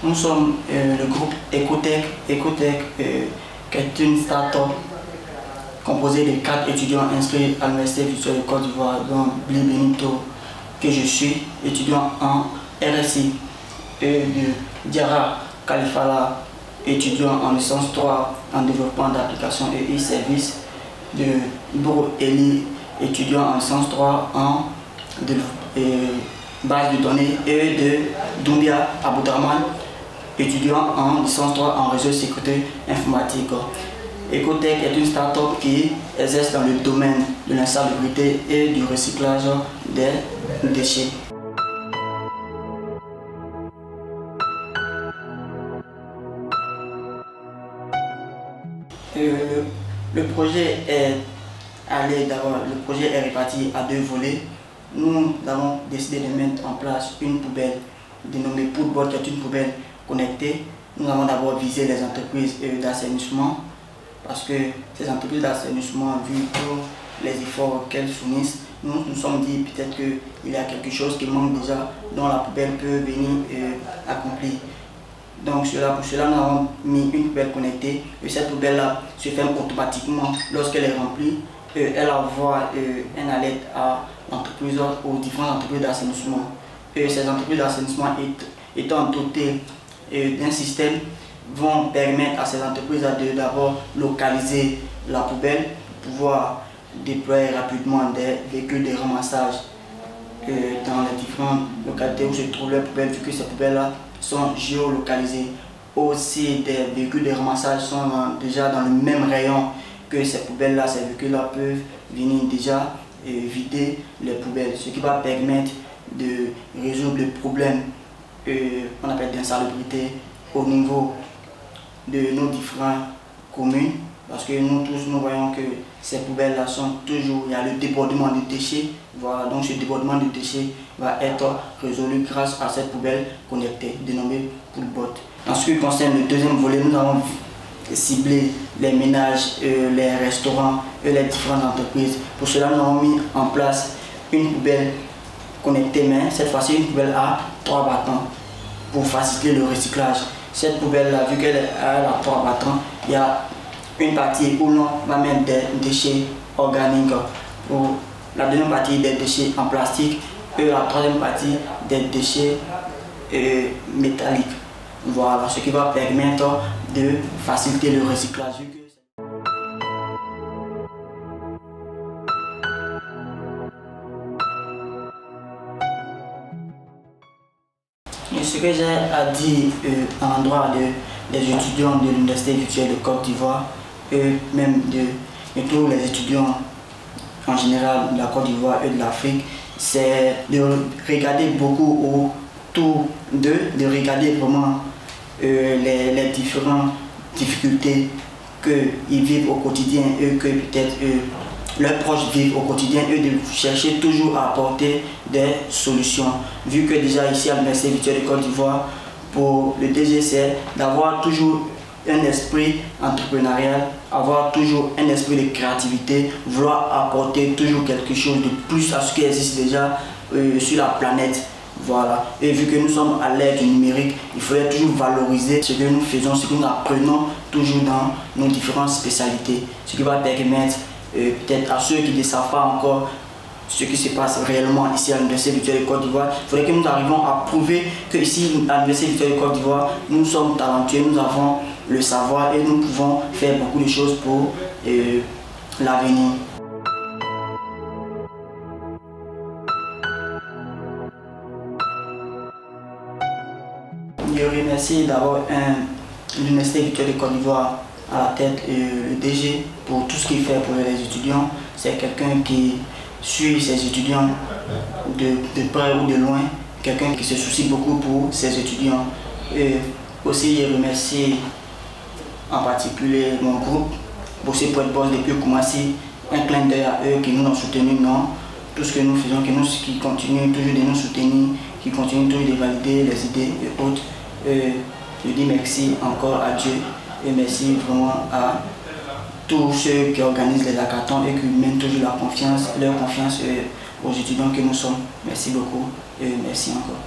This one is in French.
Nous sommes le groupe Ecotech. Ecotech qui est une start-up composée de 4 étudiants inscrits à l'Université virtuelle de Côte d'Ivoire, dont Billy Benito, que je suis, étudiant en RSI, et de Diarra Kalifala, étudiant en licence 3 en développement d'applications et e-services, de Bro Eli, étudiant en licence 3 en base de données, et de Doumbia Aboudraman, étudiant en licence 3 en réseau de sécurité informatique. Ecotech est une start-up qui exerce dans le domaine de l'insalubrité et du recyclage des déchets. Le projet est réparti à 2 volets. Nous avons décidé de mettre en place une poubelle dénommée Poolbot, qui est une poubelle connectée. Nous avons d'abord visé les entreprises d'assainissement, parce que ces entreprises d'assainissement, vu tous les efforts qu'elles fournissent, nous nous sommes dit peut-être qu'il y a quelque chose qui manque déjà, dont la poubelle peut venir accomplir. Donc pour cela, nous avons mis une poubelle connectée, et cette poubelle-là se ferme automatiquement lorsqu'elle est remplie. Elle envoie un alerte à l'entreprise, aux différentes entreprises d'assainissement. Ces entreprises d'assainissement étant dotées d'un système, vont permettre à ces entreprises de d'abord localiser la poubelle, pouvoir déployer rapidement des véhicules de ramassage dans les différentes localités où se trouvent les poubelles, vu que ces poubelles-là sont géolocalisées. Aussi, des véhicules de ramassage sont déjà dans le même rayon que ces poubelles-là. Ces véhicules-là peuvent venir déjà vider les poubelles, ce qui va permettre de résoudre le problème qu'on appelle d'insalubrité au niveau de nos différentes communes, parce que nous tous nous voyons que ces poubelles là sont toujours, il y a le débordement de déchets. Voilà, donc ce débordement de déchets va être résolu grâce à cette poubelle connectée dénommée Poolbot. En ce qui concerne le deuxième volet, nous avons ciblé les ménages, les restaurants et les différentes entreprises. Pour cela, nous avons mis en place une poubelle connectée, mais cette fois-ci une poubelle à 3 battants pour faciliter le recyclage. Cette poubelle-là, vu qu'elle a 3 battants, il y a une partie où l'on va mettre des déchets organiques, pour la deuxième partie des déchets en plastique, et la troisième partie des déchets métalliques. Voilà, ce qui va permettre de faciliter le recyclage. Et ce que j'ai à dire à l'endroit des étudiants de l'Université virtuelle de Côte d'Ivoire, et même de tous les étudiants en général de la Côte d'Ivoire et de l'Afrique, c'est de regarder beaucoup autour d'eux, de regarder vraiment les différentes difficultés qu'ils vivent au quotidien et que peut-être leurs proches vivent au quotidien, et de chercher toujours à apporter des solutions. Vu que déjà ici à l'Université virtuelle de Côte d'Ivoire, pour le DG, c'est d'avoir toujours un esprit entrepreneurial, avoir toujours un esprit de créativité, vouloir apporter toujours quelque chose de plus à ce qui existe déjà sur la planète. Voilà. Et vu que nous sommes à l'ère du numérique, il faudrait toujours valoriser ce que nous faisons, ce que nous apprenons toujours dans nos différentes spécialités. Ce qui va permettre peut-être à ceux qui ne savent pas encore ce qui se passe réellement ici à l'Université virtuelle de Côte d'Ivoire, il faudrait que nous arrivions à prouver que ici à l'Université virtuelle de Côte d'Ivoire, nous sommes talentueux, nous avons le savoir et nous pouvons faire beaucoup de choses pour l'avenir. Je remercie d'abord l'Université virtuelle de Côte d'Ivoire à la tête, le DG, pour tout ce qu'il fait pour les étudiants. C'est quelqu'un qui suit ses étudiants de près ou de loin, quelqu'un qui se soucie beaucoup pour ses étudiants. Et aussi, je remercie en particulier mon groupe, Bossé pour être boss depuis Koumassi, un clin d'œil à eux qui nous ont soutenus dans tout ce que nous faisons, qui continuent toujours de nous soutenir, qui continuent toujours de valider les idées et autres. Je dis merci encore à Dieu et merci vraiment à tous ceux qui organisent les hackathons et qui mènent toujours leur confiance aux étudiants que nous sommes. Merci beaucoup et merci encore.